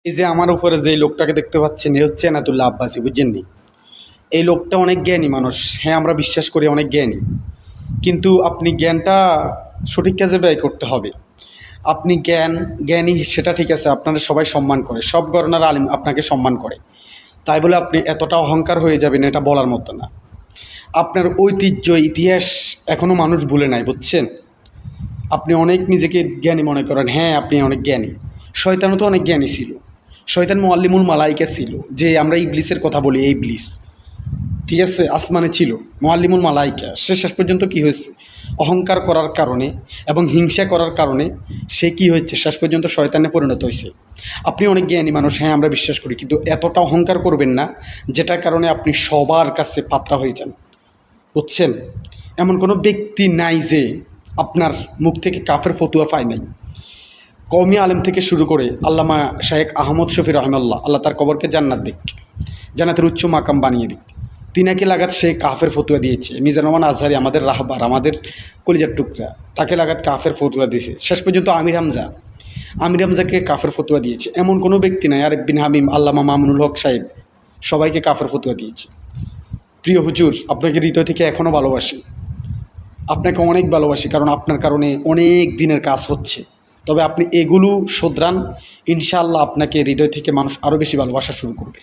এই যে আমার উপরে যে লোকটাকে দেখতে পাচ্ছেন, এ হচ্ছে এনায়েতুল্লাহ আব্বাসী, বুঝছেন নি? এই লোকটা অনেক জ্ঞানী মানুষ। হ্যাঁ, আমরা বিশ্বাস করি অনেক জ্ঞানী। কিন্তু আপনি জ্ঞানটা সঠিক কাজে ব্যয় করতে হবে। আপনি জ্ঞানী সেটা ঠিক আছে, আপনারা সবাই সম্মান করে, সব গণনার আলিম আপনাকে সম্মান করে। তাই বলে আপনি এতটা অহংকার হয়ে যাবেন, এটা বলার মতো না। আপনার ঐতিহ্য, ইতিহাস এখনও মানুষ ভুলে নাই, বুঝছেন? আপনি অনেক নিজেকে জ্ঞানী মনে করেন। হ্যাঁ, আপনি অনেক জ্ঞানী। শয়তানও তো অনেক জ্ঞানী ছিল। শয়তান মুআল্লিমুল মালাইকা ছিল। যে আমরা ইবলিসের কথা বলি, এই ইবলিস, ঠিক আছে, আসমানে ছিল মুআল্লিমুল মালাইকা। সে শেষ পর্যন্ত কি হয়েছে? অহংকার করার কারণে এবং হিংসা করার কারণে সে কি হচ্ছে? শেষ পর্যন্ত শয়তানে পরিণত হয়েছে। আপনি অনেক জ্ঞানী মানুষ, হ্যাঁ আমরা বিশ্বাস করি, কিন্তু এতটা অহংকার করবেন না যেটার কারণে আপনি সবার কাছে পাত্রা হয়ে যান, বুঝছেন? এমন কোনো ব্যক্তি নাই যে আপনার মুখ থেকে কাফের ফতুয়া পায় নাই। কওমি আলেম থেকে শুরু করে আল্লামা শায়েখ আহমদ শফি রহমাল্লাহ, আল্লাহ তার কবরকে জান্নাত দিক, জান্নাতের উচ্চ মাকাম বানিয়ে দিক, তিনাকে লাগাত সে কাফের ফতুয়া দিয়েছে। মিজানুর রহমান আজহারি, আমাদের রাহবার, আমাদের কলিজার টুকরা, তাকে লাগাত কাফের ফতুয়া দিয়েছে। শেষ পর্যন্ত আমির হামজাকে কাফের ফতুয়া দিয়েছে। এমন কোনো ব্যক্তি নাই। আরেফ বিন হামিম, আল্লামা মামুনুল হক সাহেব, সবাইকে কাফের ফতুয়া দিয়েছে। প্রিয় হুজুর, আপনাকে হৃদয় থেকে এখনও ভালোবাসি, আপনাকে অনেক ভালোবাসি, কারণ আপনার কারণে অনেক দিনের কাজ হচ্ছে। তবে আপনি এগুলো শোধরান, ইনশাআল্লাহ আপনাকে হৃদয় থেকে মানুষ আরও বেশি ভালোবাসা শুরু করবে।